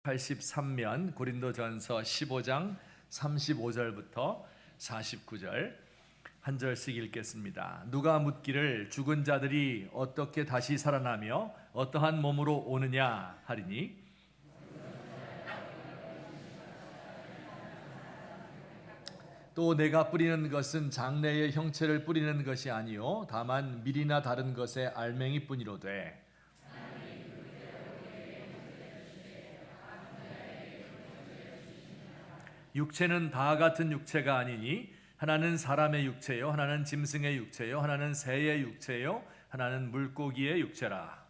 83면 고린도전서 15장 35절부터 49절 한 절씩 읽겠습니다. 누가 묻기를 죽은 자들이 어떻게 다시 살아나며 어떠한 몸으로 오느냐 하리니 또 내가 뿌리는 것은 장래의 형체를 뿌리는 것이 아니요 다만 밀이나 다른 것의 알맹이뿐이로되 육체는 다 같은 육체가 아니니 하나는 사람의 육체요 하나는 짐승의 육체요 하나는 새의 육체요 하나는 물고기의 육체라.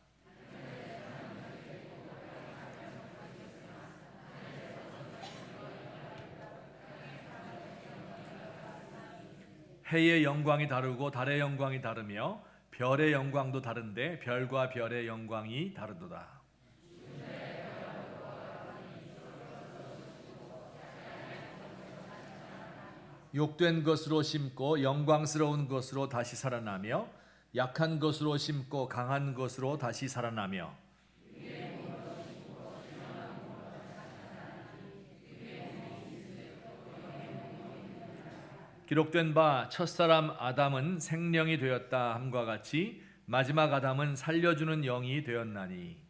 해의 영광이 다르고 달의 영광이 다르며 별의 영광도 다른데 별과 별의 영광이 다르도다. 욕된 것으로 심고 영광스러운 것으로 다시 살아나며 약한 것으로 심고 강한 것으로 다시 살아나며 기록된 바 첫사람 아담은 생령이 되었다 함과 같이 마지막 아담은 살려주는 영이 되었나니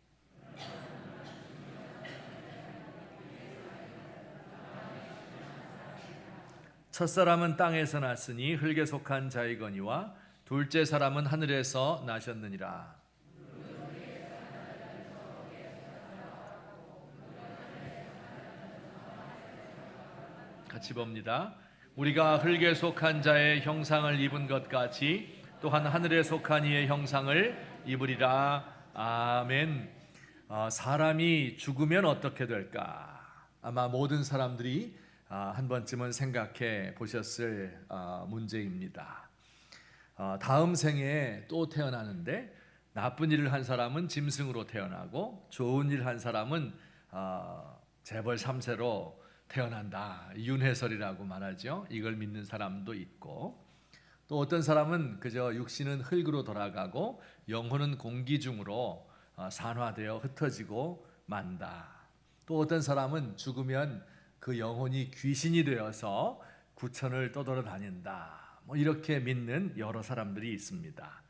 첫사람은 땅에서 났으니 흙에 속한 자이거니와 둘째 사람은 하늘에서 나셨느니라. 같이 봅니다. 우리가 흙에 속한 자의 형상을 입은 것 같이 또한 하늘에 속한 이의 형상을 입으리라. 아멘. 사람이 죽으면 어떻게 될까? 아마 모든 사람들이 한 번쯤은 생각해 보셨을 문제입니다. 다음 생에 또 태어나는데 나쁜 일을 한 사람은 짐승으로 태어나고 좋은 일 한 사람은 재벌 3세로 태어난다. 윤회설이라고 말하죠. 이걸 믿는 사람도 있고 또 어떤 사람은 그저 육신은 흙으로 돌아가고 영혼은 공기 중으로 산화되어 흩어지고 만다. 또 어떤 사람은 죽으면 그 영혼이 귀신이 되어서 구천을 떠돌아 다닌다. 이렇게 믿는 여러 사람들이 있습니다.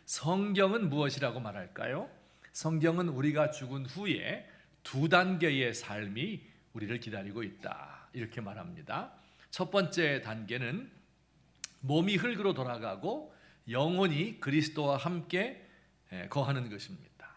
성경은 무엇이라고 말할까요? 성경은 우리가 죽은 후에 두 단계의 삶이 우리를 기다리고 있다. 이렇게 말합니다. 첫 번째 단계는 몸이 흙으로 돌아가고 영혼이 그리스도와 함께 거하는 것입니다.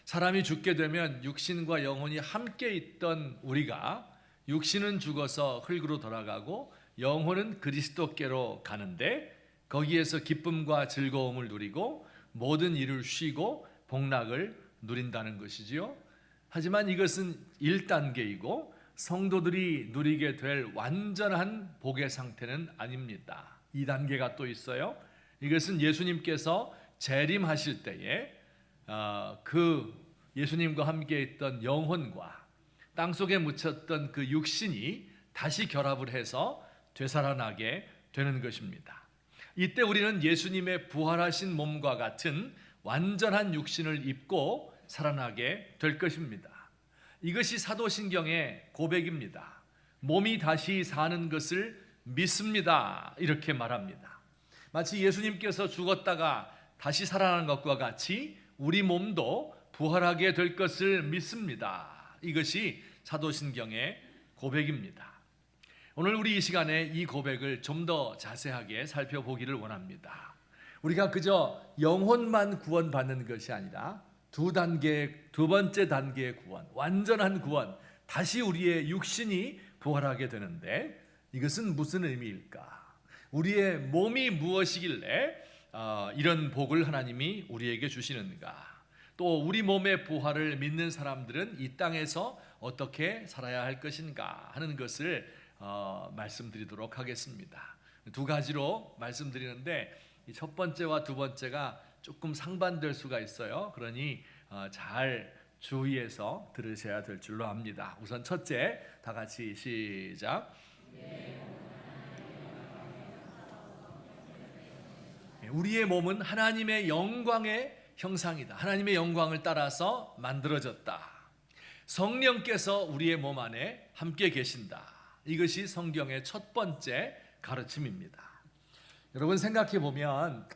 사람이 죽게 되면 육신과 영혼이 함께 있던 우리가 육신은 죽어서 흙으로 돌아가고 영혼은 그리스도께로 가는데 거기에서 기쁨과 즐거움을 누리고 모든 일을 쉬고 복락을 누린다는 것이지요. 하지만 이것은 1단계이고 성도들이 누리게 될 완전한 복의 상태는 아닙니다. 2단계가 또 있어요. 이것은 예수님께서 재림하실 때에 그 예수님과 함께 있던 영혼과 땅속에 묻혔던 그 육신이 다시 결합을 해서 되살아나게 되는 것입니다. 이때 우리는 예수님의 부활하신 몸과 같은 완전한 육신을 입고 살아나게 될 것입니다. 이것이 사도신경의 고백입니다. 몸이 다시 사는 것을 믿습니다. 이렇게 말합니다. 마치 예수님께서 죽었다가 다시 살아나는 것과 같이 우리 몸도 부활하게 될 것을 믿습니다. 이것이 사도신경의 고백입니다. 오늘 우리 이 시간에 이 고백을 좀 더 자세하게 살펴보기를 원합니다. 우리가 그저 영혼만 구원받는 것이 아니라 두 번째 단계의 구원, 완전한 구원, 다시 우리의 육신이 부활하게 되는데 이것은 무슨 의미일까? 우리의 몸이 무엇이길래 이런 복을 하나님이 우리에게 주시는가? 또 우리 몸의 부활을 믿는 사람들은 이 땅에서 어떻게 살아야 할 것인가 하는 것을 말씀드리도록 하겠습니다. 두 가지로 말씀드리는데 첫 번째와 두 번째가 조금 상반될 수가 있어요. 그러니 잘 주의해서 들으셔야 될 줄로 압니다. 우선 첫째, 다 같이 시작. 우리의 몸은 하나님의 영광의 형상이다. 하나님의 영광을 따라서 만들어졌다. 성령께서 우리의 몸 안에 함께 계신다. 이것이 성경의 첫 번째 가르침입니다. 여러분 생각해 보면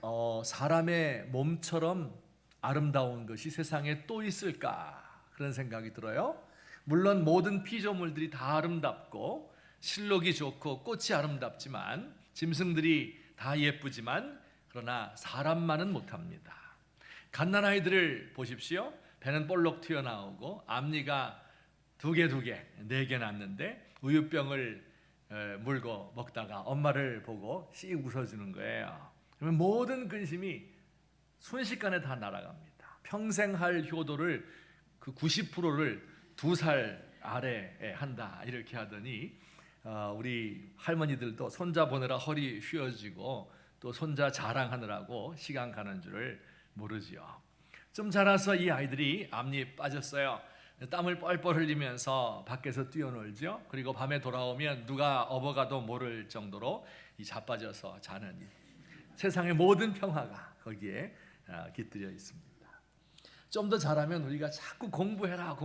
사람의 몸처럼 아름다운 것이 세상에 또 있을까? 그런 생각이 들어요. 물론 모든 피조물들이 다 아름답고 실록이 좋고 꽃이 아름답지만 짐승들이 다 예쁘지만 그러나 사람만은 못합니다. 갓난아이들을 보십시오. 배는 볼록 튀어나오고 앞니가 두 개, 네 개 났는데 우유병을 물고 먹다가 엄마를 보고 씩 웃어주는 거예요. 그러면 모든 근심이 순식간에 다 날아갑니다. 평생 할 효도를 그 90%를 2살 아래에 한다 이렇게 하더니 우리 할머니들도 손자 보느라 허리 휘어지고 또 손자 자랑하느라고 시간 가는 줄을 모르지요. 좀 자라서 이 아이들이 앞니 빠졌어요. 땀을 뻘뻘 흘리면서 밖에서 뛰어놀죠. 그리고 밤에 돌아오면 누가 업어가도 모를 정도로 자빠져서 자는 세상의 모든 평화가 거기에 깃들여 있습니다. 좀 더 자라면 우리가 자꾸 공부해라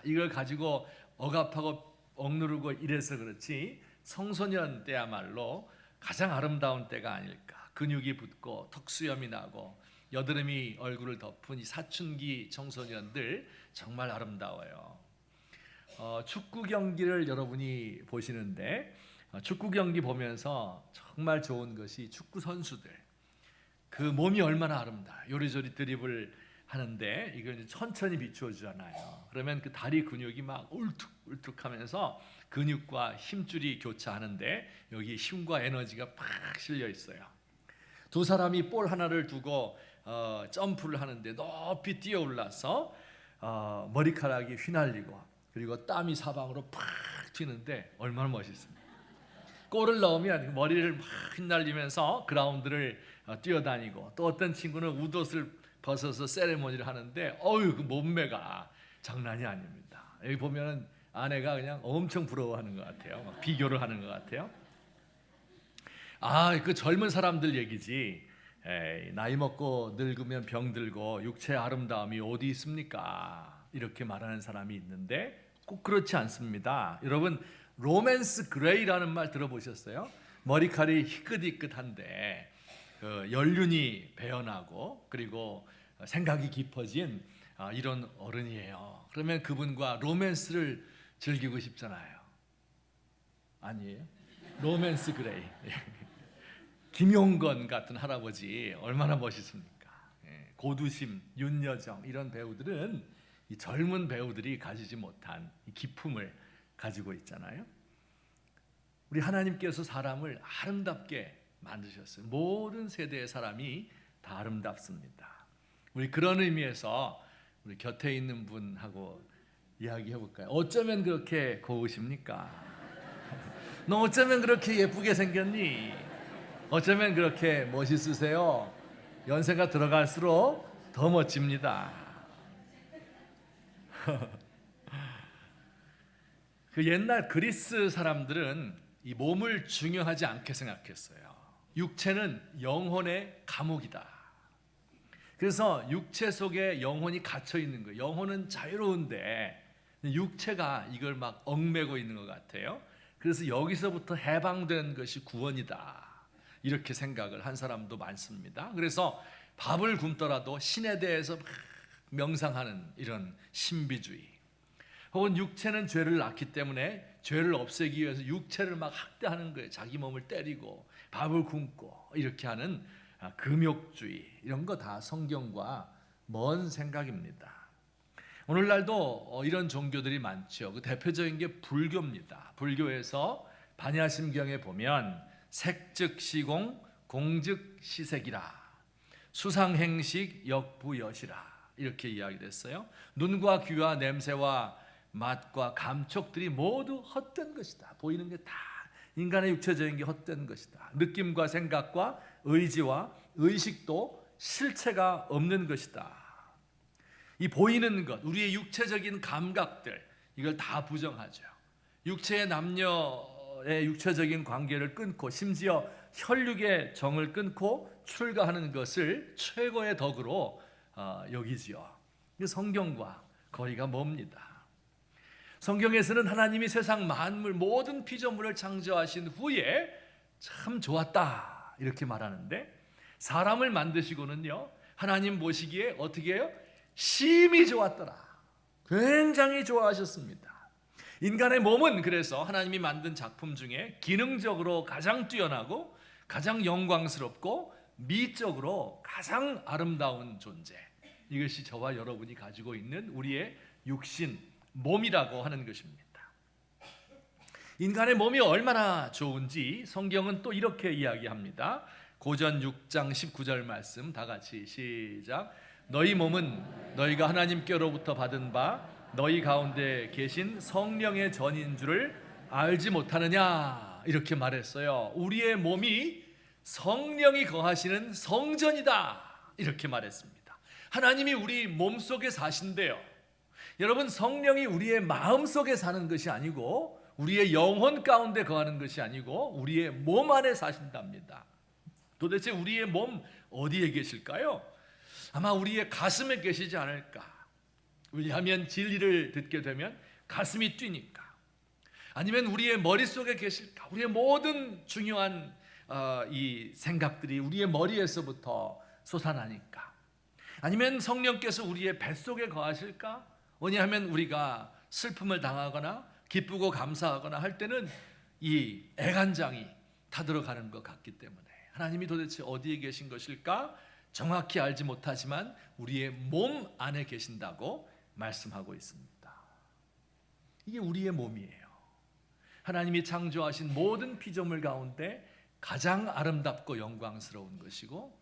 이걸 가지고 억압하고 억누르고 이래서 그렇지 청소년 때야말로 가장 아름다운 때가 아닐까. 근육이 붙고 턱수염이 나고 여드름이 얼굴을 덮은 이 사춘기 청소년들 정말 아름다워요. 축구 경기를 여러분이 보시는데 축구 경기 보면서 정말 좋은 것이 축구 선수들 그 몸이 얼마나 아름다워요. 요리조리 드리블 하는데 이걸 천천히 비추어 주잖아요. 그러면 그 다리 근육이 막 울퉁울퉁하면서 근육과 힘줄이 교차하는데 여기 힘과 에너지가 팍 실려 있어요. 두 사람이 볼 하나를 두고 점프를 하는데 높이 뛰어 올라서 머리카락이 휘날리고 그리고 땀이 사방으로 팍 튀는데 얼마나 멋있습니까? 골을 넣으면 머리를 막 휘날리면서 그라운드를 뛰어다니고 또 어떤 친구는 웃옷을 벗어서 세레모니를 하는데 그 몸매가 장난이 아닙니다. 여기 보면 아내가 그냥 엄청 부러워하는 것 같아요. 막 비교를 하는 것 같아요. 그 젊은 사람들 얘기지. 나이 먹고 늙으면 병들고 육체의 아름다움이 어디 있습니까? 이렇게 말하는 사람이 있는데 꼭 그렇지 않습니다. 여러분 로맨스 그레이라는 말 들어보셨어요? 머리칼이 희끗희끗한데 연륜이 배어나고 그리고 생각이 깊어진 이런 어른이에요. 그러면 그분과 로맨스를 즐기고 싶잖아요. 아니에요? 로맨스 그레이. 김용건 같은 할아버지 얼마나 멋있습니까? 고두심, 윤여정 이런 배우들은 이 젊은 배우들이 가지지 못한 이 기품을 가지고 있잖아요. 우리 하나님께서 사람을 아름답게 만드셨어요. 모든 세대의 사람이 다 아름답습니다. 우리 그런 의미에서 우리 곁에 있는 분하고 이야기해 볼까요? 어쩌면 그렇게 고우십니까? 너 어쩌면 그렇게 예쁘게 생겼니? 어쩌면 그렇게 멋있으세요? 연세가 들어갈수록 더 멋집니다. 그 옛날 그리스 사람들은 이 몸을 중요하지 않게 생각했어요. 육체는 영혼의 감옥이다. 그래서 육체 속에 영혼이 갇혀 있는 거예요. 영혼은 자유로운데 육체가 이걸 막 얽매고 있는 것 같아요. 그래서 여기서부터 해방된 것이 구원이다. 이렇게 생각을 한 사람도 많습니다. 그래서 밥을 굶더라도 신에 대해서 막 명상하는 이런 신비주의. 혹은 육체는 죄를 낳기 때문에 죄를 없애기 위해서 육체를 막 학대하는 거예요. 자기 몸을 때리고 밥을 굶고 이렇게 하는 금욕주의. 이런 거 다 성경과 먼 생각입니다. 오늘날도 이런 종교들이 많죠. 그 대표적인 게 불교입니다. 불교에서 반야심경에 보면 색즉 시공, 공즉 시색이라, 수상행식, 역부여시라 이렇게 이야기됐어요. 눈과 귀와 냄새와 맛과 감촉들이 모두 헛된 것이다. 보이는 게 다 인간의 육체적인 게 헛된 것이다. 느낌과 생각과 의지와 의식도 실체가 없는 것이다. 이 보이는 것, 우리의 육체적인 감각들 이걸 다 부정하죠. 육체의 남녀의 육체적인 관계를 끊고 심지어 혈육의 정을 끊고 출가하는 것을 최고의 덕으로 여기지요. 성경과 거리가 멉니다. 성경에서는 하나님이 세상 만물 모든 피조물을 창조하신 후에 참 좋았다 이렇게 말하는데, 사람을 만드시고는요 하나님 보시기에 어떻게 해요? 심히 좋았더라. 굉장히 좋아하셨습니다. 인간의 몸은 그래서 하나님이 만든 작품 중에 기능적으로 가장 뛰어나고 가장 영광스럽고 미적으로 가장 아름다운 존재, 이것이 저와 여러분이 가지고 있는 우리의 육신, 몸이라고 하는 것입니다. 인간의 몸이 얼마나 좋은지 성경은 또 이렇게 이야기합니다. 고전 6장 19절 말씀 다 같이 시작. 너희 몸은 너희가 하나님께로부터 받은 바 너희 가운데 계신 성령의 전인 줄을 알지 못하느냐, 이렇게 말했어요. 우리의 몸이 성령이 거하시는 성전이다 이렇게 말했습니다. 하나님이 우리 몸속에 사신대요. 여러분, 성령이 우리의 마음속에 사는 것이 아니고 우리의 영혼 가운데 거하는 것이 아니고 우리의 몸 안에 사신답니다. 도대체 우리의 몸 어디에 계실까요? 아마 우리의 가슴에 계시지 않을까. 왜냐하면 진리를 듣게 되면 가슴이 뛰니까. 아니면 우리의 머릿속에 계실까. 우리의 모든 중요한 이 생각들이 우리의 머리에서부터 솟아나니까. 아니면 성령께서 우리의 뱃속에 거하실까? 왜냐하면 우리가 슬픔을 당하거나 기쁘고 감사하거나 할 때는 이 애간장이 타들어가는 것 같기 때문에 하나님이 도대체 어디에 계신 것일까? 정확히 알지 못하지만 우리의 몸 안에 계신다고 말씀하고 있습니다. 이게 우리의 몸이에요. 하나님이 창조하신 모든 피조물 가운데 가장 아름답고 영광스러운 것이고,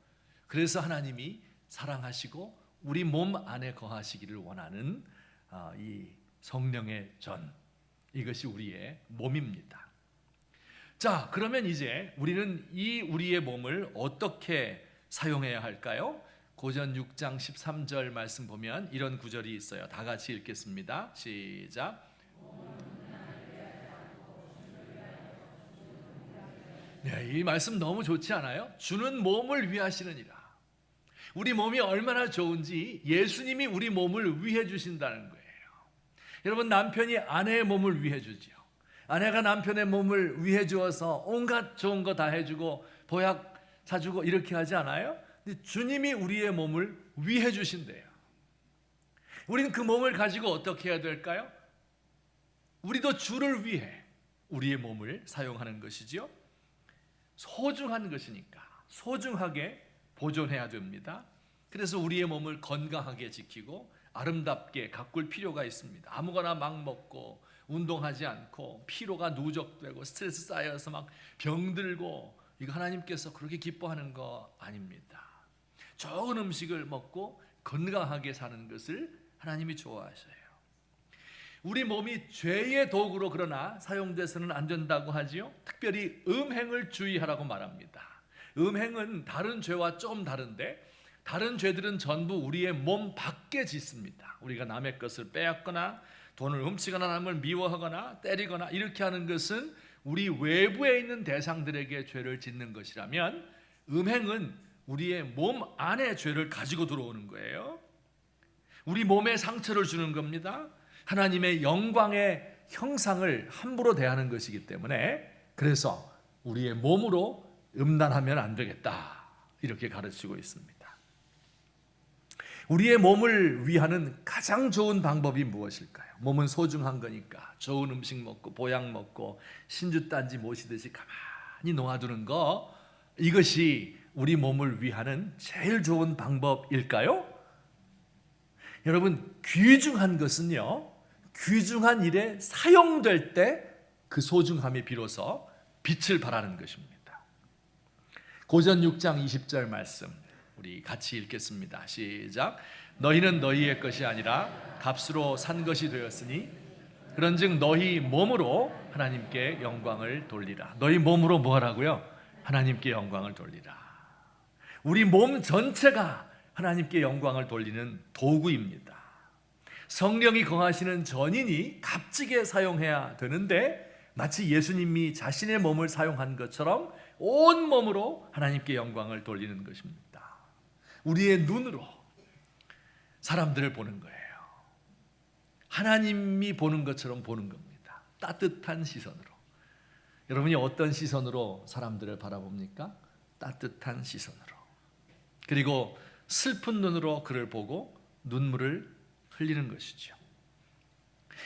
그래서 하나님이 사랑하시고 우리 몸 안에 거하시기를 원하는 이 성령의 전, 이것이 우리의 몸입니다. 자, 그러면 이제 우리는 이 우리의 몸을 어떻게 사용해야 할까요? 고전 6장 13절 말씀 보면 이런 구절이 있어요. 다 같이 읽겠습니다. 시작. 네, 이 말씀 너무 좋지 않아요? 주는 몸을 위하시느니라. 우리 몸이 얼마나 좋은지 예수님이 우리 몸을 위해 주신다는 거예요. 여러분, 남편이 아내의 몸을 위해 주지요. 아내가 남편의 몸을 위해 주어서 온갖 좋은 거 다 해주고 보약 사주고 이렇게 하지 않아요? 근데 주님이 우리의 몸을 위해 주신대요. 우리는 그 몸을 가지고 어떻게 해야 될까요? 우리도 주를 위해 우리의 몸을 사용하는 것이지요. 소중한 것이니까 소중하게 보존해야 됩니다. 그래서 우리의 몸을 건강하게 지키고 아름답게 가꿀 필요가 있습니다. 아무거나 막 먹고 운동하지 않고 피로가 누적되고 스트레스 쌓여서 막 병들고, 이거 하나님께서 그렇게 기뻐하는 거 아닙니다. 좋은 음식을 먹고 건강하게 사는 것을 하나님이 좋아하셔요. 우리 몸이 죄의 도구로 그러나 사용돼서는 안 된다고 하지요. 특별히 음행을 주의하라고 말합니다. 음행은 다른 죄와 좀 다른데, 다른 죄들은 전부 우리의 몸 밖에 짓습니다. 우리가 남의 것을 빼앗거나 돈을 훔치거나 남을 미워하거나 때리거나 이렇게 하는 것은 우리 외부에 있는 대상들에게 죄를 짓는 것이라면, 음행은 우리의 몸 안에 죄를 가지고 들어오는 거예요. 우리 몸에 상처를 주는 겁니다. 하나님의 영광의 형상을 함부로 대하는 것이기 때문에, 그래서 우리의 몸으로 음란하면 안 되겠다 이렇게 가르치고 있습니다. 우리의 몸을 위하는 가장 좋은 방법이 무엇일까요? 몸은 소중한 거니까 좋은 음식 먹고 보약 먹고 신주단지 모시듯이 가만히 놓아두는 거, 이것이 우리 몸을 위하는 제일 좋은 방법일까요? 여러분, 귀중한 것은요, 귀중한 일에 사용될 때 그 소중함이 비로소 빛을 발하는 것입니다. 고전 6장 20절 말씀 우리 같이 읽겠습니다. 시작. 너희는 너희의 것이 아니라 값으로 산 것이 되었으니 그런즉 너희 몸으로 하나님께 영광을 돌리라. 너희 몸으로 뭐 하라고요? 하나님께 영광을 돌리라. 우리 몸 전체가 하나님께 영광을 돌리는 도구입니다. 성령이 거하시는 전인이 값지게 사용해야 되는데, 마치 예수님이 자신의 몸을 사용한 것처럼 온 몸으로 하나님께 영광을 돌리는 것입니다. 우리의 눈으로 사람들을 보는 거예요. 하나님이 보는 것처럼 보는 겁니다. 따뜻한 시선으로. 여러분이 어떤 시선으로 사람들을 바라봅니까? 따뜻한 시선으로. 그리고 슬픈 눈으로 그를 보고 눈물을 흘리는 것이죠.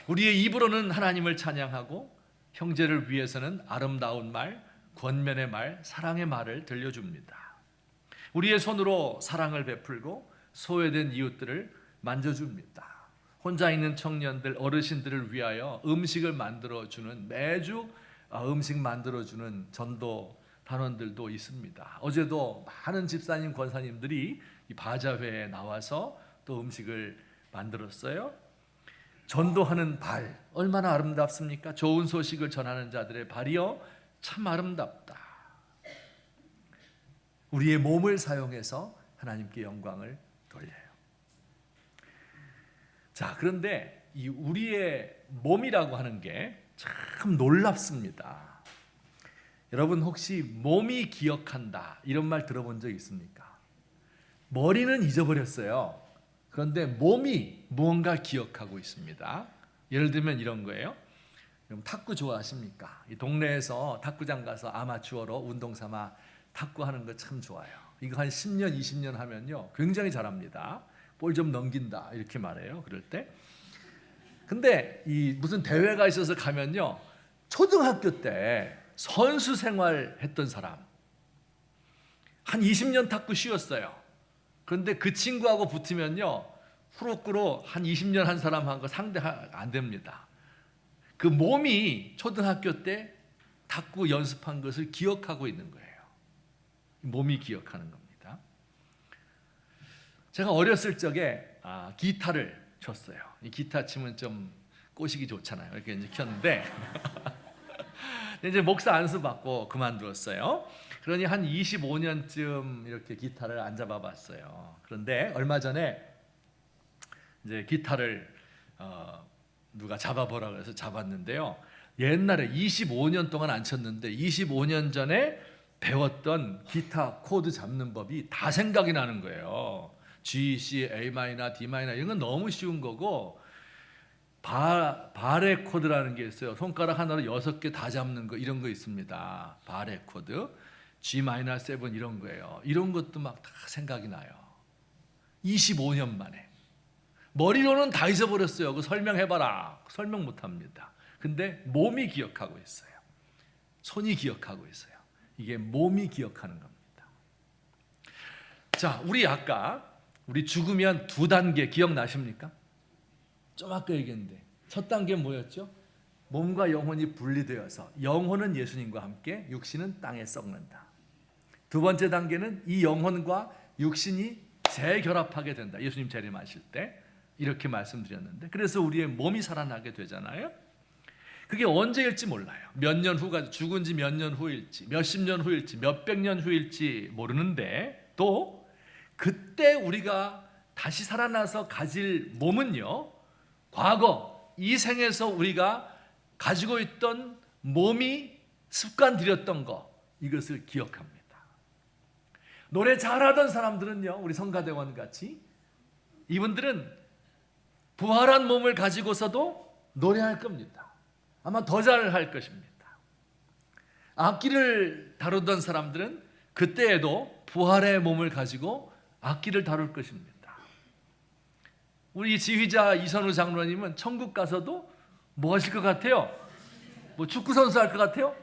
우리의 입으로는 하나님을 찬양하고 형제를 위해서는 아름다운 말, 권면의 말, 사랑의 말을 들려줍니다. 우리의 손으로 사랑을 베풀고 소외된 이웃들을 만져줍니다. 혼자 있는 청년들, 어르신들을 위하여 음식을 만들어주는, 매주 음식 만들어주는 전도 단원들도 있습니다. 어제도 많은 집사님, 권사님들이 이 바자회에 나와서 또 음식을 만들었어요. 전도하는 발, 얼마나 아름답습니까? 좋은 소식을 전하는 자들의 발이요, 참 아름답다. 우리의 몸을 사용해서 하나님께 영광을 돌려요. 자, 그런데 이 우리의 몸이라고 하는 게 참 놀랍습니다. 여러분 혹시 몸이 기억한다 이런 말 들어본 적 있습니까? 머리는 잊어버렸어요. 그런데 몸이 무언가 기억하고 있습니다. 예를 들면 이런 거예요. 그럼 탁구 좋아하십니까? 이 동네에서 탁구장 가서 아마추어로 운동 삼아 탁구하는 거 참 좋아요. 이거 한 10년, 20년 하면요 굉장히 잘합니다. 볼 좀 넘긴다 이렇게 말해요. 그럴 때. 근데 이 무슨 대회가 있어서 가면요 초등학교 때 선수 생활했던 사람 한 20년 탁구 쉬었어요. 그런데 그 친구하고 붙으면요 후루꾸로 한 20년 한 사람하고 상대 안 됩니다. 그 몸이 초등학교 때 탁구 연습한 것을 기억하고 있는 거예요. 몸이 기억하는 겁니다. 제가 어렸을 적에 기타를 쳤어요. 이 기타 치면 좀 꼬시기 좋잖아요. 이렇게 이제 켰는데 이제 목사 안수 받고 그만두었어요. 그러니 한 25년쯤 이렇게 기타를 안 잡아봤어요. 그런데 얼마 전에 이제 기타를 누가 잡아보라 그래서 잡았는데요. 옛날에 25년 동안 안 쳤는데 25년 전에 배웠던 기타 코드 잡는 법이 다 생각이 나는 거예요. G, C, A 마이너, D 마이너 이런 건 너무 쉬운 거고 바레 코드라는 게 있어요. 손가락 하나로 6개 다 잡는 거 이런 거 있습니다. 바레 코드, G 마이너 7 이런 거예요. 이런 것도 막 다 생각이 나요. 25년 만에. 머리로는 다 잊어버렸어요. 그거 설명해봐라. 설명 못합니다. 근데 몸이 기억하고 있어요. 손이 기억하고 있어요. 이게 몸이 기억하는 겁니다. 자, 우리 죽으면 2단계 기억나십니까? 좀 아까 얘기했는데 첫 단계는 뭐였죠? 몸과 영혼이 분리되어서 영혼은 예수님과 함께 육신은 땅에 썩는다. 두 번째 단계는 이 영혼과 육신이 재결합하게 된다. 예수님 재림하실 때 이렇게 말씀드렸는데 그래서 우리의 몸이 살아나게 되잖아요. 그게 언제일지 몰라요. 몇 년 후가 죽은 지 몇 년 후일지 몇십 년 후일지 몇백 년 후일지 모르는데 또 그때 우리가 다시 살아나서 가질 몸은요 과거 이 생에서 우리가 가지고 있던 몸이 습관 들였던 거 이것을 기억합니다. 노래 잘하던 사람들은요 우리 성가대원 같이 이분들은 부활한 몸을 가지고서도 노래할 겁니다. 아마 더 잘할 것입니다. 악기를 다루던 사람들은 그때에도 부활의 몸을 가지고 악기를 다룰 것입니다. 우리 지휘자 이선우 장로님은 천국 가서도 뭐 하실 것 같아요? 뭐 축구 선수 할 것 같아요?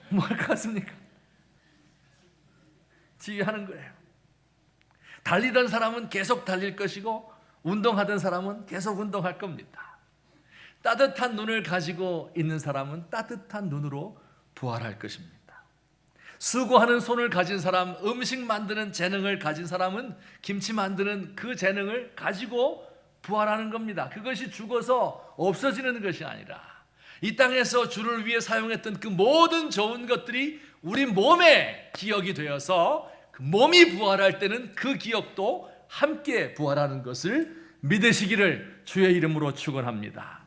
뭐 할 것 같습니까? 지휘하는 거예요. 달리던 사람은 계속 달릴 것이고 운동하던 사람은 계속 운동할 겁니다. 따뜻한 눈을 가지고 있는 사람은 따뜻한 눈으로 부활할 것입니다. 수고하는 손을 가진 사람, 음식 만드는 재능을 가진 사람은 김치 만드는 그 재능을 가지고 부활하는 겁니다. 그것이 죽어서 없어지는 것이 아니라 이 땅에서 주를 위해 사용했던 그 모든 좋은 것들이 우리 몸에 기억이 되어서 그 몸이 부활할 때는 그 기억도 함께 부활하는 것을 믿으시기를 주의 이름으로 축원합니다.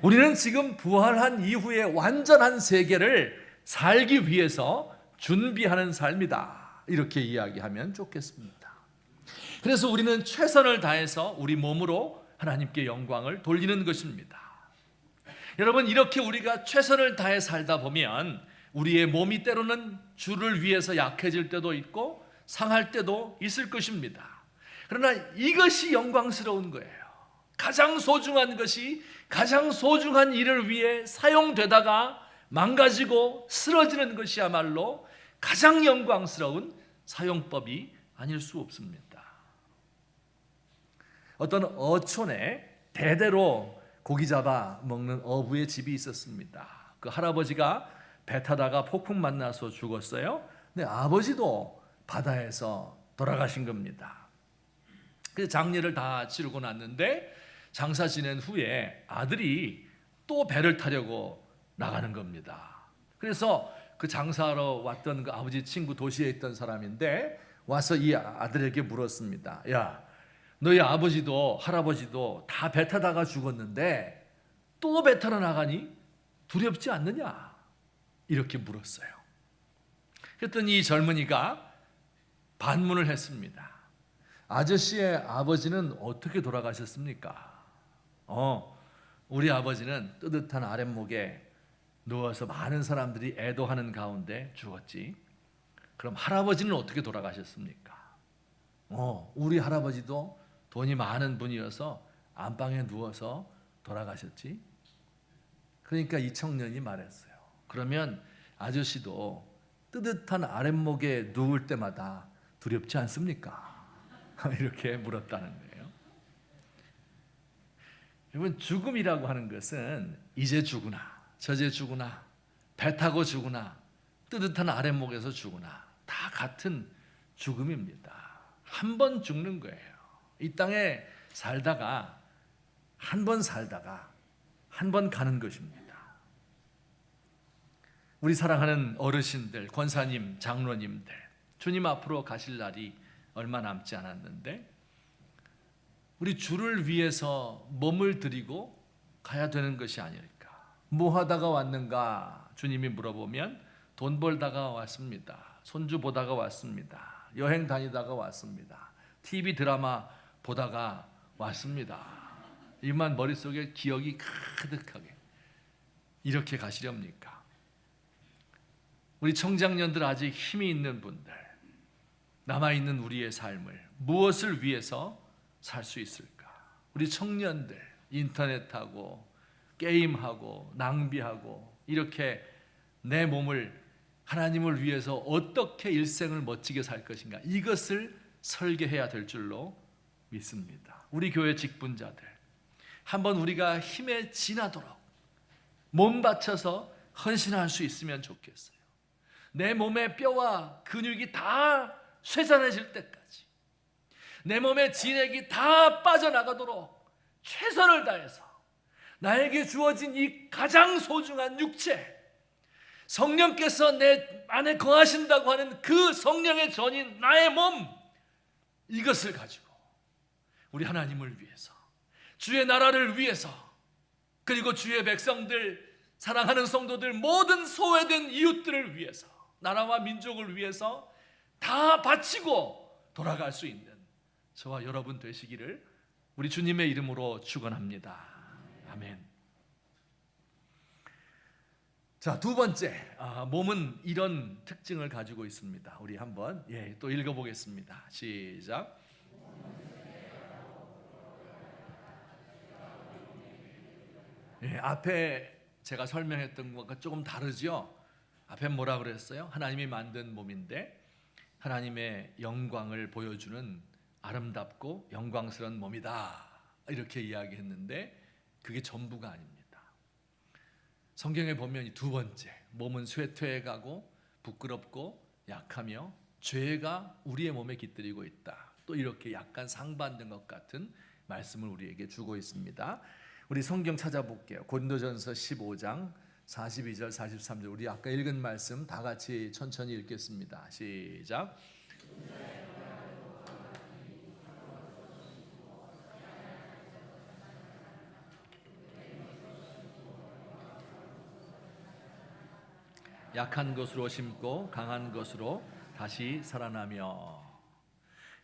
우리는 지금 부활한 이후에 완전한 세계를 살기 위해서 준비하는 삶이다. 이렇게 이야기하면 좋겠습니다. 그래서 우리는 최선을 다해서 우리 몸으로 하나님께 영광을 돌리는 것입니다. 여러분, 이렇게 우리가 최선을 다해 살다 보면 우리의 몸이 때로는 주를 위해서 약해질 때도 있고 상할 때도 있을 것입니다. 그러나 이것이 영광스러운 거예요. 가장 소중한 것이 가장 소중한 일을 위해 사용되다가 망가지고 쓰러지는 것이야말로 가장 영광스러운 사용법이 아닐 수 없습니다. 어떤 어촌에 대대로 고기 잡아 먹는 어부의 집이 있었습니다. 그 할아버지가 배 타다가 폭풍 만나서 죽었어요. 근데 아버지도 바다에서 돌아가신 겁니다. 그래서 장례를 다 치르고 났는데 장사 지낸 후에 아들이 또 배를 타려고 나가는 겁니다. 그래서 그 장사하러 왔던 그 아버지 친구, 도시에 있던 사람인데 와서 이 아들에게 물었습니다. 야, 너희 아버지도 할아버지도 다 배 타다가 죽었는데 또 배 타러 나가니 두렵지 않느냐? 이렇게 물었어요. 그랬더니 이 젊은이가 반문을 했습니다. 아저씨의 아버지는 어떻게 돌아가셨습니까? 우리 아버지는 뜨뜻한 아랫목에 누워서 많은 사람들이 애도하는 가운데 죽었지. 그럼 할아버지는 어떻게 돌아가셨습니까? 우리 할아버지도 돈이 많은 분이어서 안방에 누워서 돌아가셨지. 그러니까 이 청년이 말했어요. 그러면 아저씨도 뜨뜻한 아랫목에 누울 때마다 두렵지 않습니까? 이렇게 물었다는 거예요. 여러분, 죽음이라고 하는 것은 이제 죽으나 저제 죽으나 배 타고 죽으나 뜨뜻한 아랫목에서 죽으나 다 같은 죽음입니다. 한 번 죽는 거예요. 이 땅에 살다가 한 번 살다가 한 번 가는 것입니다. 우리 사랑하는 어르신들, 권사님, 장로님들, 주님 앞으로 가실 날이 얼마 남지 않았는데 우리 주를 위해서 몸을 드리고 가야 되는 것이 아닐까. 뭐 하다가 왔는가? 주님이 물어보면 돈 벌다가 왔습니다. 손주 보다가 왔습니다. 여행 다니다가 왔습니다. TV 드라마 보다가 왔습니다. 이만 머릿속에 기억이 가득하게 이렇게 가시렵니까? 우리 청장년들, 아직 힘이 있는 분들, 남아있는 우리의 삶을 무엇을 위해서 살 수 있을까? 우리 청년들 인터넷하고 게임하고 낭비하고 이렇게 내 몸을 하나님을 위해서 어떻게 일생을 멋지게 살 것인가, 이것을 설계해야 될 줄로 믿습니다. 우리 교회 직분자들, 한번 우리가 힘에 지나도록 몸 바쳐서 헌신할 수 있으면 좋겠어요. 내 몸의 뼈와 근육이 다 쇠잔해질 때까지, 내 몸의 진액이 다 빠져나가도록 최선을 다해서 나에게 주어진 이 가장 소중한 육체, 성령께서 내 안에 거하신다고 하는 그 성령의 전인 나의 몸, 이것을 가지고 우리 하나님을 위해서, 주의 나라를 위해서, 그리고 주의 백성들, 사랑하는 성도들, 모든 소외된 이웃들을 위해서, 나라와 민족을 위해서 다 바치고 돌아갈 수 있는 저와 여러분 되시기를 우리 주님의 이름으로 축원합니다. 아멘. 자, 두 번째, 몸은 이런 특징을 가지고 있습니다. 우리 한번 또 읽어보겠습니다. 시작. 앞에 제가 설명했던 것과 조금 다르죠? 앞에 뭐라 그랬어요? 하나님이 만든 몸인데 하나님의 영광을 보여주는 아름답고 영광스러운 몸이다, 이렇게 이야기했는데 그게 전부가 아닙니다. 성경에 보면 이 두 번째, 몸은 쇠퇴해가고 부끄럽고 약하며 죄가 우리의 몸에 깃들이고 있다, 또 이렇게 약간 상반된 것 같은 말씀을 우리에게 주고 있습니다. 우리 성경 찾아볼게요. 고린도전서 15장 42절 43절, 우리 아까 읽은 말씀 다 같이 천천히 읽겠습니다. 시작. 약한 것으로 심고 강한 것으로 다시 살아나며.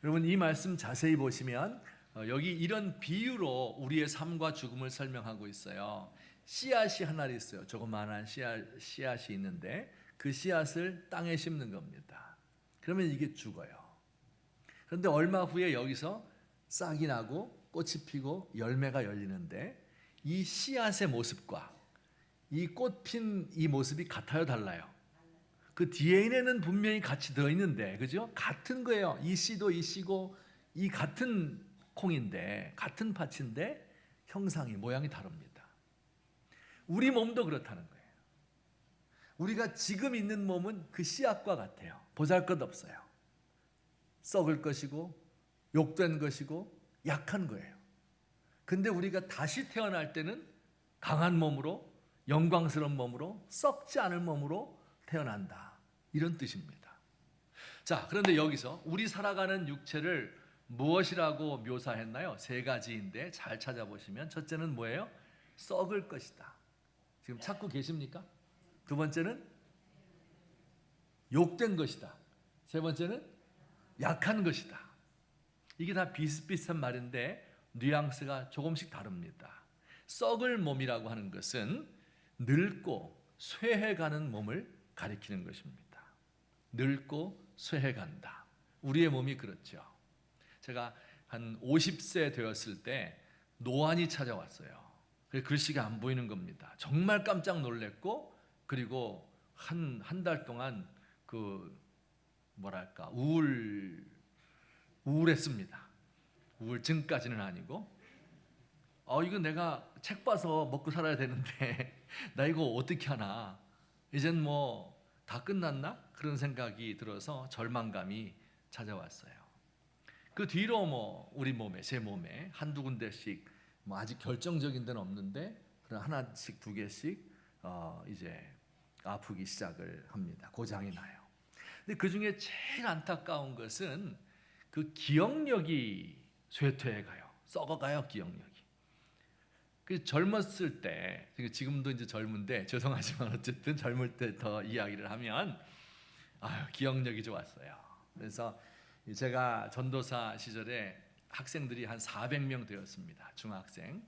여러분, 이 말씀 자세히 보시면 여기 이런 비유로 우리의 삶과 죽음을 설명하고 있어요. 씨앗이 하나 있어요. 조그마한 씨앗이 있는데 그 씨앗을 땅에 심는 겁니다. 그러면 이게 죽어요. 그런데 얼마 후에 여기서 싹이 나고 꽃이 피고 열매가 열리는데 이 씨앗의 모습과 이 꽃 핀 이 모습이 같아요, 달라요? 그 DNA는 분명히 같이 들어있는데, 그죠? 같은 거예요. 이 씨도 이 씨고 이 같은 콩인데, 같은 밭인데 형상이, 모양이 다릅니다. 우리 몸도 그렇다는 거예요. 우리가 지금 있는 몸은 그 씨앗과 같아요. 보잘것없어요. 썩을 것이고 욕된 것이고 약한 거예요. 근데 우리가 다시 태어날 때는 강한 몸으로, 영광스러운 몸으로, 썩지 않을 몸으로 태어난다. 이런 뜻입니다. 자, 그런데 여기서 우리 살아가는 육체를 무엇이라고 묘사했나요? 세 가지인데 잘 찾아보시면 첫째는 뭐예요? 썩을 것이다. 지금 찾고 계십니까? 두 번째는 욕된 것이다. 세 번째는 약한 것이다. 이게 다 비슷비슷한 말인데 뉘앙스가 조금씩 다릅니다. 썩을 몸이라고 하는 것은 늙고 쇠해가는 몸을 가리키는 것입니다. 늙고 쇠해간다. 우리의 몸이 그렇죠. 제가 한 50세 되었을 때 노안이 찾아왔어요. 글씨가 안 보이는 겁니다. 정말 깜짝 놀랐고, 그리고 한 달 동안 우울했습니다. 우울증까지는 아니고, 이거 내가 책 봐서 먹고 살아야 되는데 나 이거 어떻게 하나, 이젠 뭐 다 끝났나? 그런 생각이 들어서 절망감이 찾아왔어요. 그 뒤로 우리 몸에, 제 몸에 한두 군데씩 아직 결정적인 데는 없는데 그런 하나씩 두 개씩 이제 아프기 시작을 합니다. 고장이 나요. 근데 그 중에 제일 안타까운 것은 그 기억력이 쇠퇴해 가요. 썩어가요, 기억력이. 그 젊었을 때, 지금도 이제 젊은데 죄송하지만 어쨌든 젊을 때 더 이야기를 하면 기억력이 좋았어요. 그래서 제가 전도사 시절에 학생들이 한 400명 되었습니다. 중학생.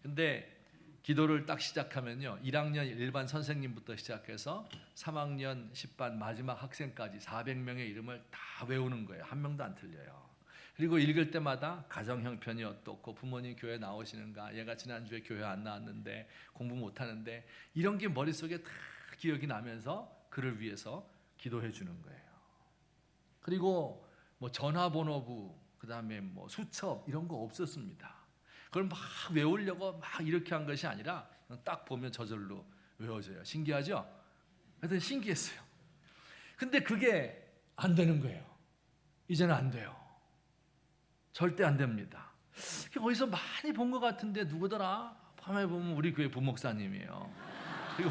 근데 기도를 딱 시작하면요, 1학년 일반 선생님부터 시작해서 3학년 10반 마지막 학생까지 400명의 이름을 다 외우는 거예요. 한 명도 안 틀려요. 그리고 읽을 때마다 가정 형편이 어떻고, 부모님 교회 나오시는가, 얘가 지난주에 교회 안 나왔는데 공부 못하는데, 이런 게 머릿속에 다 기억이 나면서 그를 위해서 기도해 주는 거예요. 그리고 전화번호부, 그 다음에 수첩 이런 거 없었습니다. 그걸 막 외우려고 막 이렇게 한 것이 아니라 딱 보면 저절로 외워져요. 신기하죠? 하여튼 신기했어요. 근데 그게 안 되는 거예요. 이제는 안 돼요. 절대 안 됩니다. 어디서 많이 본 것 같은데 누구더라? 밤에 보면 우리 교회 부목사님이에요. 그리고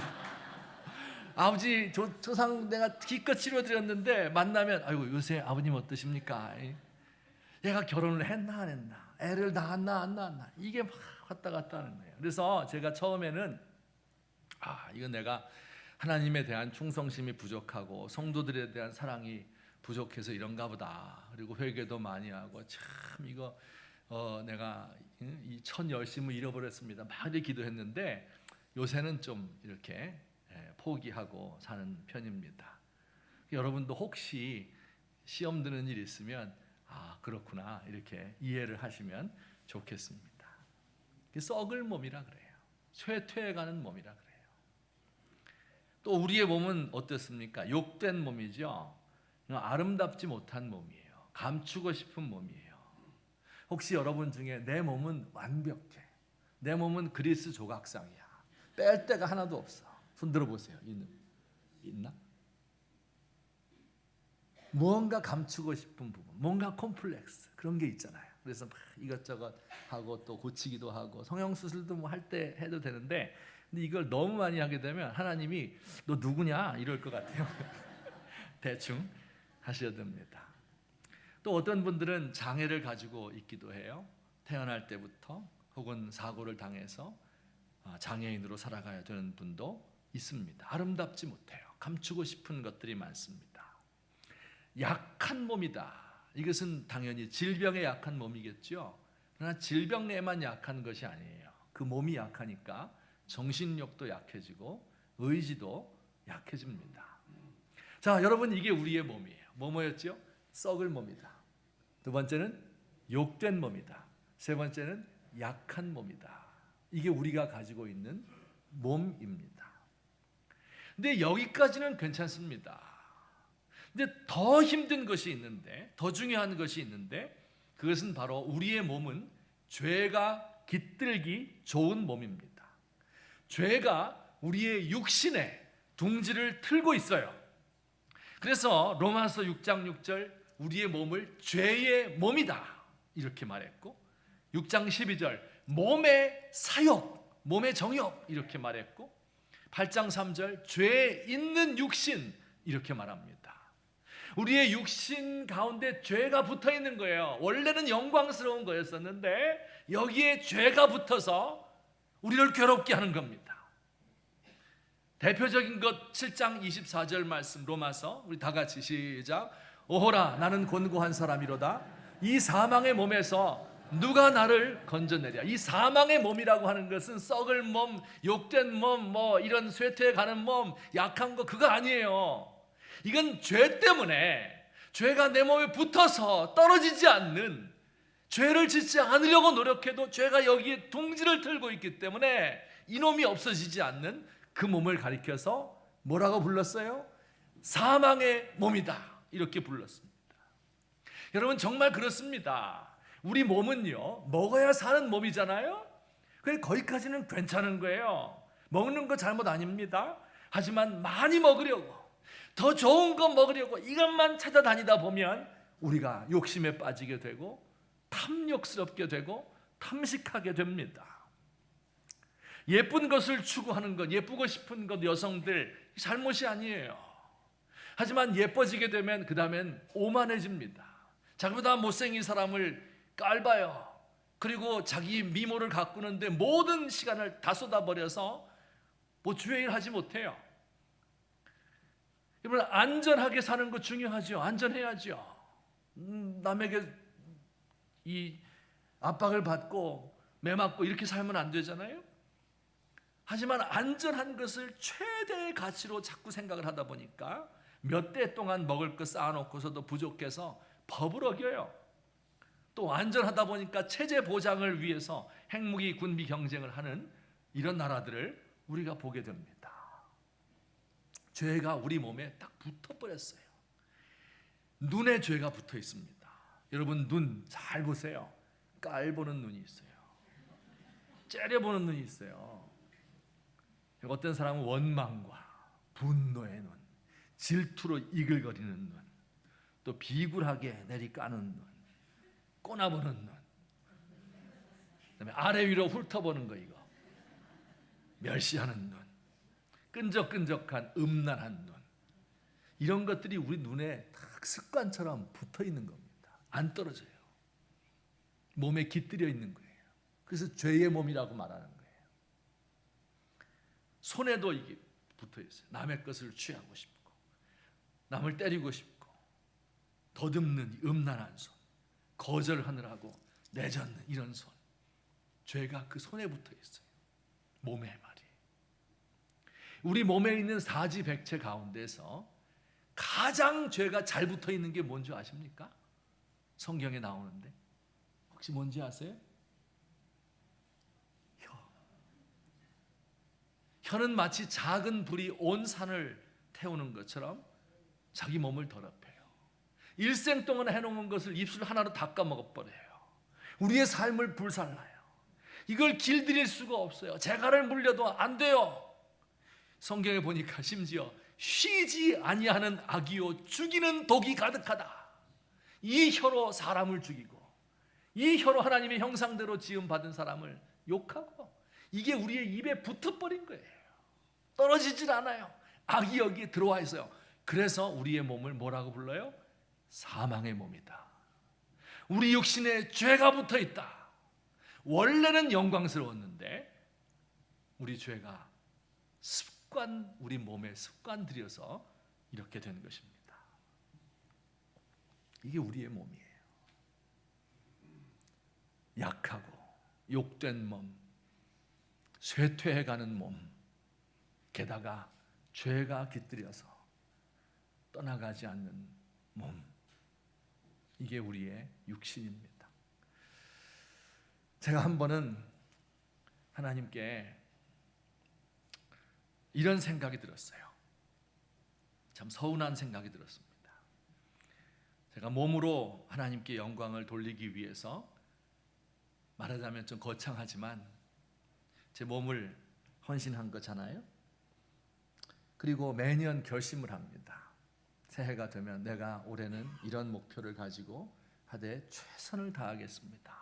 아버지 조상 내가 기껏 치료드렸는데 만나면 아이고 요새 아버님 어떠십니까? 얘가 결혼을 했나 안 했나? 애를 낳았나 안 낳았나? 이게 막 왔다 갔다 하는 거예요. 그래서 제가 처음에는 이건 내가 하나님에 대한 충성심이 부족하고 성도들에 대한 사랑이 부족해서 이런가 보다. 그리고 회개도 많이 하고 참 이거 내가 이 천 열심을 잃어버렸습니다. 막 이렇게 기도했는데 요새는 좀 이렇게 포기하고 사는 편입니다. 여러분도 혹시 시험 드는 일 있으면 그렇구나 이렇게 이해를 하시면 좋겠습니다. 썩을 몸이라 그래요. 쇠퇴해가는 몸이라 그래요. 또 우리의 몸은 어떻습니까? 욕된 몸이죠. 아름답지 못한 몸이에요. 감추고 싶은 몸이에요. 혹시 여러분 중에 내 몸은 완벽해, 내 몸은 그리스 조각상이야, 뺄 데가 하나도 없어, 손 들어보세요. 있나? 뭔가 감추고 싶은 부분, 뭔가 콤플렉스 그런 게 있잖아요. 그래서 막 이것저것 하고 또 고치기도 하고 성형수술도 할 때 해도 되는데, 근데 이걸 너무 많이 하게 되면 하나님이 너 누구냐 이럴 것 같아요. 대충 하셔야 됩니다. 또 어떤 분들은 장애를 가지고 있기도 해요. 태어날 때부터 혹은 사고를 당해서 장애인으로 살아가야 되는 분도 있습니다. 아름답지 못해요. 감추고 싶은 것들이 많습니다. 약한 몸이다. 이것은 당연히 질병에 약한 몸이겠죠. 그러나 질병에만 약한 것이 아니에요. 그 몸이 약하니까 정신력도 약해지고 의지도 약해집니다. 자, 여러분, 이게 우리의 몸이에요. 뭐였죠? 썩을 몸이다. 두 번째는 욕된 몸이다. 세 번째는 약한 몸이다. 이게 우리가 가지고 있는 몸입니다. 근데 여기까지는 괜찮습니다. 근데 더 힘든 것이 있는데, 더 중요한 것이 있는데, 그것은 바로 우리의 몸은 죄가 깃들기 좋은 몸입니다. 죄가 우리의 육신에 둥지를 틀고 있어요. 그래서 로마서 6장 6절 우리의 몸을 죄의 몸이다 이렇게 말했고, 6장 12절 몸의 사욕, 몸의 정욕 이렇게 말했고, 8장 3절 죄에 있는 육신 이렇게 말합니다. 우리의 육신 가운데 죄가 붙어 있는 거예요. 원래는 영광스러운 거였었는데 여기에 죄가 붙어서 우리를 괴롭게 하는 겁니다. 대표적인 것 7장 24절 말씀 로마서, 우리 다 같이 시작. 오호라 나는 곤고한 사람이로다. 이 사망의 몸에서 누가 나를 건져내랴. 이 사망의 몸이라고 하는 것은 썩을 몸, 욕된 몸, 뭐 이런 쇠퇴해 가는 몸, 약한 거 그거 아니에요. 이건 죄 때문에, 죄가 내 몸에 붙어서 떨어지지 않는, 죄를 짓지 않으려고 노력해도 죄가 여기에 둥지를 틀고 있기 때문에 이놈이 없어지지 않는 그 몸을 가리켜서 뭐라고 불렀어요? 사망의 몸이다 이렇게 불렀습니다. 여러분, 정말 그렇습니다. 우리 몸은요, 먹어야 사는 몸이잖아요. 그래, 거기까지는 괜찮은 거예요. 먹는 거 잘못 아닙니다. 하지만 많이 먹으려고, 더 좋은 거 먹으려고 이것만 찾아다니다 보면 우리가 욕심에 빠지게 되고 탐욕스럽게 되고 탐식하게 됩니다. 예쁜 것을 추구하는 것, 예쁘고 싶은 것, 여성들 잘못이 아니에요. 하지만 예뻐지게 되면 그 다음엔 오만해집니다. 자기보다 못생긴 사람을 깔봐요. 그리고 자기 미모를 가꾸는데 모든 시간을 다 쏟아버려서 뭐 주의 일 하지 못해요. 여러분, 안전하게 사는 거 중요하죠. 안전해야죠. 남에게 이 압박을 받고 매맞고 이렇게 살면 안 되잖아요. 하지만 안전한 것을 최대의 가치로 자꾸 생각을 하다 보니까 몇 대 동안 먹을 거 쌓아놓고서도 부족해서 법을 어겨요. 또 안전하다 보니까 체제 보장을 위해서 핵무기 군비 경쟁을 하는 이런 나라들을 우리가 보게 됩니다. 죄가 우리 몸에 딱 붙어버렸어요. 눈에 죄가 붙어 있습니다. 여러분, 눈 잘 보세요. 깔보는 눈이 있어요. 째려보는 눈이 있어요. 어떤 사람은 원망과 분노의 눈, 질투로 이글거리는 눈, 또 비굴하게 내리까는 눈, 꼬나보는 눈, 그다음에 아래 위로 훑어보는 거, 이거 멸시하는 눈, 끈적끈적한 음란한 눈, 이런 것들이 우리 눈에 딱 습관처럼 붙어 있는 겁니다. 안 떨어져요. 몸에 깃들여 있는 거예요. 그래서 죄의 몸이라고 말하는 거예요. 손에도 이게 붙어 있어요. 남의 것을 취하고 싶고, 남을 때리고 싶고, 더듬는 음란한 손, 거절하느라고 내젓는 이런 손, 죄가 그 손에 붙어 있어요. 몸에 말이에요. 우리 몸에 있는 사지백체 가운데서 가장 죄가 잘 붙어 있는 게 뭔지 아십니까? 성경에 나오는데 혹시 뭔지 아세요? 혀는 마치 작은 불이 온 산을 태우는 것처럼 자기 몸을 더럽혀요. 일생 동안 해놓은 것을 입술 하나로 닦아 먹어버려요. 우리의 삶을 불살라요. 이걸 길들일 수가 없어요. 재갈을 물려도 안 돼요. 성경에 보니까 심지어 쉬지 아니하는 악이요 죽이는 독이 가득하다. 이 혀로 사람을 죽이고, 이 혀로 하나님의 형상대로 지음받은 사람을 욕하고, 이게 우리의 입에 붙어버린 거예요. 떨어지질 않아요. 악이 여기에 들어와 있어요. 그래서 우리의 몸을 뭐라고 불러요? 사망의 몸이다. 우리 육신에 죄가 붙어 있다. 원래는 영광스러웠는데 우리 죄가 우리 몸에 습관 들여서 이렇게 된 것입니다. 이게 우리의 몸이에요. 약하고 욕된 몸, 쇠퇴해가는 몸, 게다가 죄가 깃들여서 떠나가지 않는 몸, 이게 우리의 육신입니다. 제가 한 번은 하나님께 이런 생각이 들었어요. 참 서운한 생각이 들었습니다. 제가 몸으로 하나님께 영광을 돌리기 위해서, 말하자면 좀 거창하지만 제 몸을 헌신한 거잖아요. 그리고 매년 결심을 합니다. 새해가 되면 내가 올해는 이런 목표를 가지고 하되 최선을 다하겠습니다.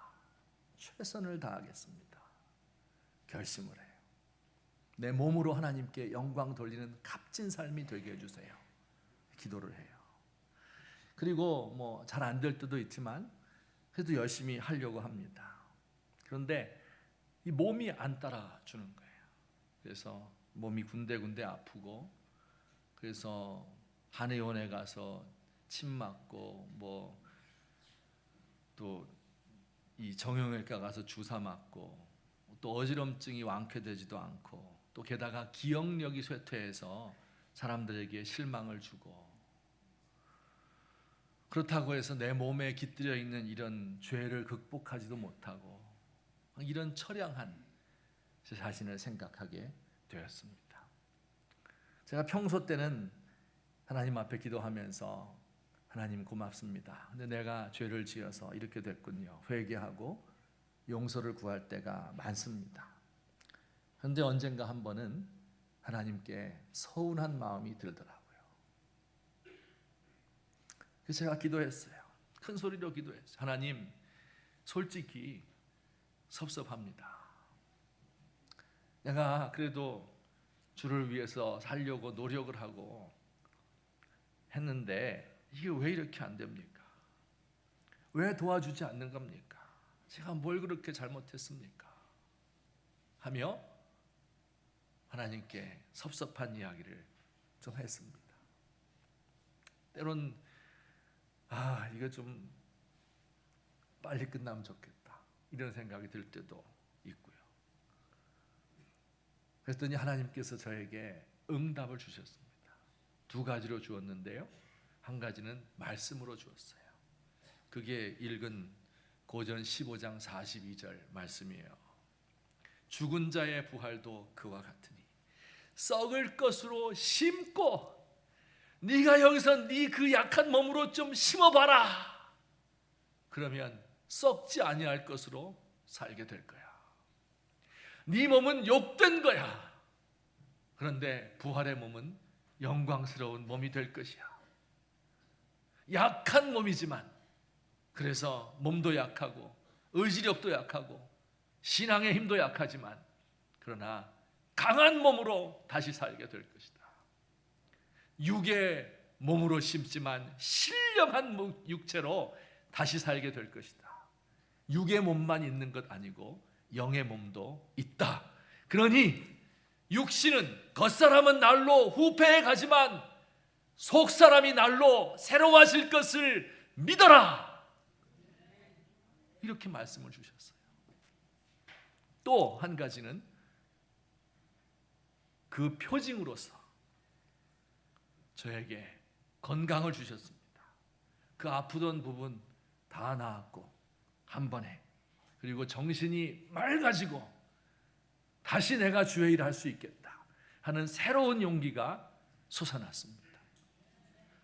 최선을 다하겠습니다. 결심을 해요. 내 몸으로 하나님께 영광 돌리는 값진 삶이 되게 해주세요. 기도를 해요. 그리고 뭐 잘 안 될 때도 있지만 그래도 열심히 하려고 합니다. 그런데 이 몸이 안 따라주는 거예요. 그래서 몸이 군데군데 아프고, 그래서 한의원에 가서 침 맞고, 뭐 또 이 정형외과 가서 주사 맞고, 또 어지럼증이 완쾌되지도 않고, 또 게다가 기억력이 쇠퇴해서 사람들에게 실망을 주고, 그렇다고 해서 내 몸에 깃들여 있는 이런 죄를 극복하지도 못하고, 이런 처량한 제 자신을 생각하게 되었습니다. 제가 평소 때는 하나님 앞에 기도하면서 하나님 고맙습니다. 근데 내가 죄를 지어서 이렇게 됐군요. 회개하고 용서를 구할 때가 많습니다. 그런데 언젠가 한 번은 하나님께 서운한 마음이 들더라고요. 그래서 제가 기도했어요. 큰 소리로 기도했어요. 하나님, 솔직히 섭섭합니다. 내가 그래도 주를 위해서 살려고 노력을 하고 했는데 이게 왜 이렇게 안 됩니까? 왜 도와주지 않는 겁니까? 제가 뭘 그렇게 잘못했습니까? 하며 하나님께 섭섭한 이야기를 좀 했습니다. 때론 이거 좀 빨리 끝나면 좋겠다, 이런 생각이 들 때도 있고요. 그랬더니 하나님께서 저에게 응답을 주셨습니다. 두 가지로 주었는데요, 한 가지는 말씀으로 주었어요. 그게 읽은 고전 15장 42절 말씀이에요. 죽은 자의 부활도 그와 같으니 썩을 것으로 심고, 네가 여기서 네 그 약한 몸으로 좀 심어봐라. 그러면 썩지 아니할 것으로 살게 될 거야. 네 몸은 욕된 거야. 그런데 부활의 몸은 영광스러운 몸이 될 것이야. 약한 몸이지만, 그래서 몸도 약하고 의지력도 약하고 신앙의 힘도 약하지만, 그러나 강한 몸으로 다시 살게 될 것이다. 육의 몸으로 심지만 신령한 육체로 다시 살게 될 것이다. 육의 몸만 있는 것 아니고 영의 몸도 있다. 그러니 육신은, 겉사람은 날로 후패해 가지만 속사람이 날로 새로워질 것을 믿어라. 이렇게 말씀을 주셨어요. 또 한 가지는 그 표징으로서 저에게 건강을 주셨습니다. 그 아프던 부분 다 나았고 한 번에, 그리고 정신이 맑아지고 다시 내가 주의 일을 할 수 있겠다 하는 새로운 용기가 솟아났습니다.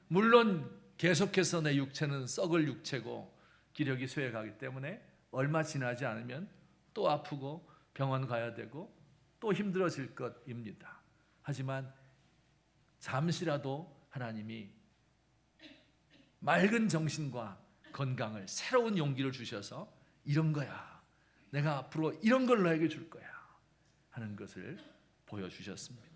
물론 계속해서 내 육체는 썩을 육체고 기력이 쇠해가기 때문에 얼마 지나지 않으면 또 아프고 병원 가야 되고 또 힘들어질 것입니다. 하지만 잠시라도 하나님이 맑은 정신과 건강을, 새로운 용기를 주셔서 이런 거야, 내가 앞으로 이런 걸 너에게 줄 거야 하는 것을 보여주셨습니다.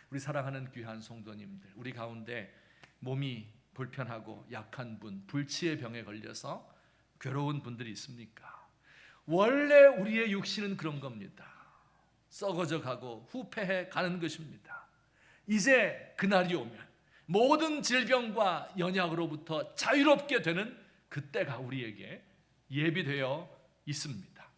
우리 사랑하는 귀한 성도님들, 우리 가운데 몸이 불편하고 약한 분, 불치의 병에 걸려서 괴로운 분들이 있습니까? 원래 우리의 육신은 그런 겁니다. 썩어져 가고 후패해 가는 것입니다. 이제 그날이 오면 모든 질병과 연약으로부터 자유롭게 되는 그때가 우리에게 예비되어 있습니다.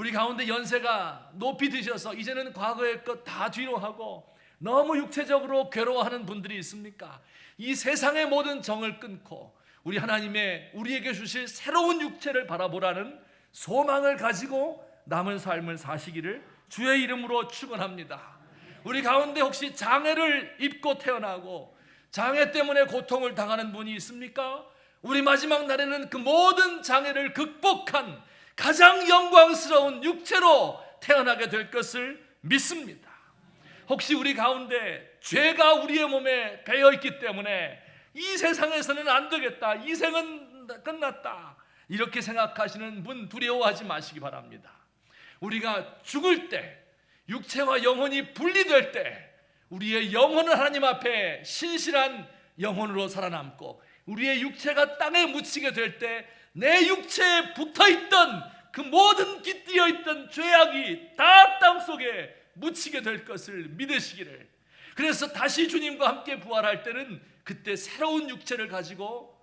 우리 가운데 연세가 높이 드셔서 이제는 과거의 것 다 뒤로 하고 너무 육체적으로 괴로워하는 분들이 있습니까? 이 세상의 모든 정을 끊고 우리 하나님의 우리에게 주실 새로운 육체를 바라보라는 소망을 가지고 남은 삶을 사시기를 주의 이름으로 축원합니다. 우리 가운데 혹시 장애를 입고 태어나고 장애 때문에 고통을 당하는 분이 있습니까? 우리 마지막 날에는 그 모든 장애를 극복한 가장 영광스러운 육체로 태어나게 될 것을 믿습니다. 혹시 우리 가운데 죄가 우리의 몸에 배어있기 때문에 이 세상에서는 안 되겠다, 이 생은 끝났다, 이렇게 생각하시는 분 두려워하지 마시기 바랍니다. 우리가 죽을 때, 육체와 영혼이 분리될 때 우리의 영혼은 하나님 앞에 신실한 영혼으로 살아남고 우리의 육체가 땅에 묻히게 될 때 내 육체에 붙어있던 그 모든 깃들여 있던 죄악이 다 땅속에 묻히게 될 것을 믿으시기를. 그래서 다시 주님과 함께 부활할 때는 그때 새로운 육체를 가지고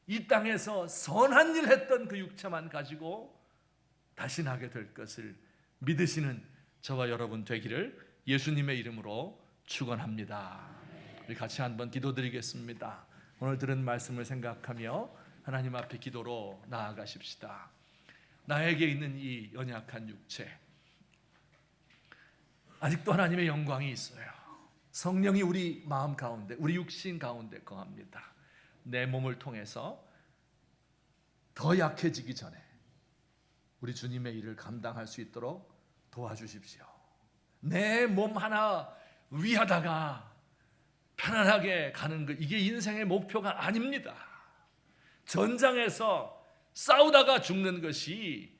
이 땅에서 선한 일 했던 그 육체만 가지고 다시 나게 될 것을 믿으시는 저와 여러분 되기를 예수님의 이름으로 축원합니다. 우리 같이 한번 기도드리겠습니다. 오늘 들은 말씀을 생각하며 하나님 앞에 기도로 나아가십시다. 나에게 있는 이 연약한 육체, 아직도 하나님의 영광이 있어요. 성령이 우리 마음 가운데, 우리 육신 가운데 거합니다. 내 몸을 통해서 더 약해지기 전에 우리 주님의 일을 감당할 수 있도록 도와주십시오. 내 몸 하나 위하다가 편안하게 가는 것, 이게 인생의 목표가 아닙니다. 전장에서 싸우다가 죽는 것이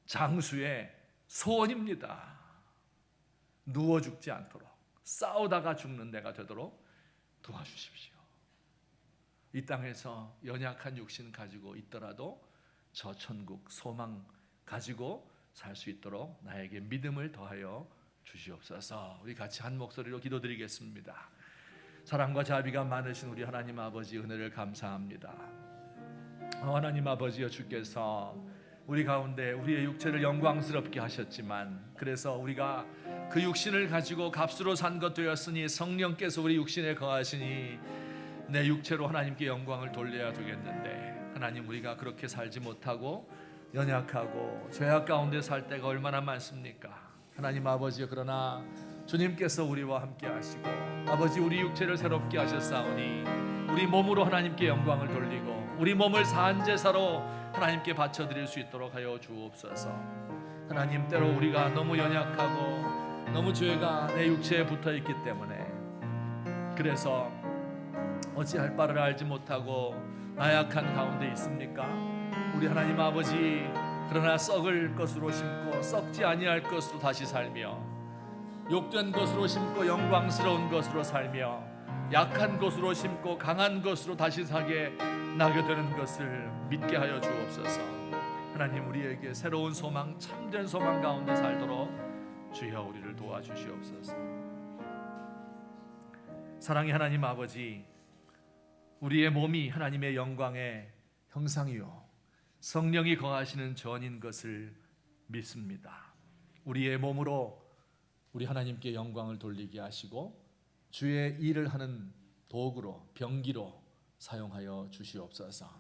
장수의 소원입니다. 누워 죽지 않도록, 싸우다가 죽는 데가 되도록 도와주십시오. 이 땅에서 연약한 육신 가지고 있더라도 저 천국 소망 가지고 살 수 있도록 나에게 믿음을 더하여 주시옵소서. 우리 같이 한 목소리로 기도드리겠습니다. 사랑과 자비가 많으신 우리 하나님 아버지 은혜를 감사합니다. 하나님 아버지여, 주께서 우리 가운데 우리의 육체를 영광스럽게 하셨지만, 그래서 우리가 그 육신을 가지고 값으로 산 것 되었으니 성령께서 우리 육신에 거하시니 내 육체로 하나님께 영광을 돌려야 되겠는데, 하나님 우리가 그렇게 살지 못하고 연약하고 죄악 가운데 살 때가 얼마나 많습니까? 하나님 아버지여, 그러나 주님께서 우리와 함께 하시고 아버지 우리 육체를 새롭게 하셨사오니 우리 몸으로 하나님께 영광을 돌리고 우리 몸을 산제사로 하나님께 바쳐드릴 수 있도록 하여 주옵소서. 하나님, 때로 우리가 너무 연약하고 너무 죄가 내 육체에 붙어있기 때문에 그래서 어찌할 바를 알지 못하고 나약한 가운데 있습니까? 우리 하나님 아버지, 그러나 썩을 것으로 심고 썩지 아니할 것으로 다시 살며 욕된 것으로 심고 영광스러운 것으로 살며 약한 것으로 심고 강한 것으로 다시 사게 나게 되는 것을 믿게 하여 주옵소서. 하나님, 우리에게 새로운 소망, 참된 소망 가운데 살도록 주여 우리를 도와주시옵소서. 사랑의 하나님 아버지, 우리의 몸이 하나님의 영광의 형상이요 성령이 거하시는 전인 것을 믿습니다. 우리의 몸으로 우리 하나님께 영광을 돌리게 하시고 주의 일을 하는 도구로, 병기로 사용하여 주시옵소서.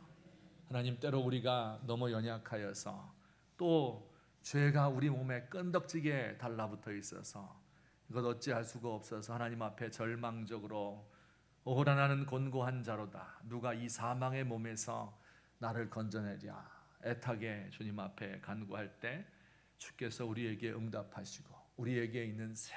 하나님, 때로 우리가 너무 연약하여서 또 죄가 우리 몸에 끈덕지게 달라붙어 있어서 이것 어찌할 수가 없어서 하나님 앞에 절망적으로 오호라 나는 곤고한 자로다, 누가 이 사망의 몸에서 나를 건져내랴 애타게 주님 앞에 간구할 때 주께서 우리에게 응답하시고 우리에게 있는 새로운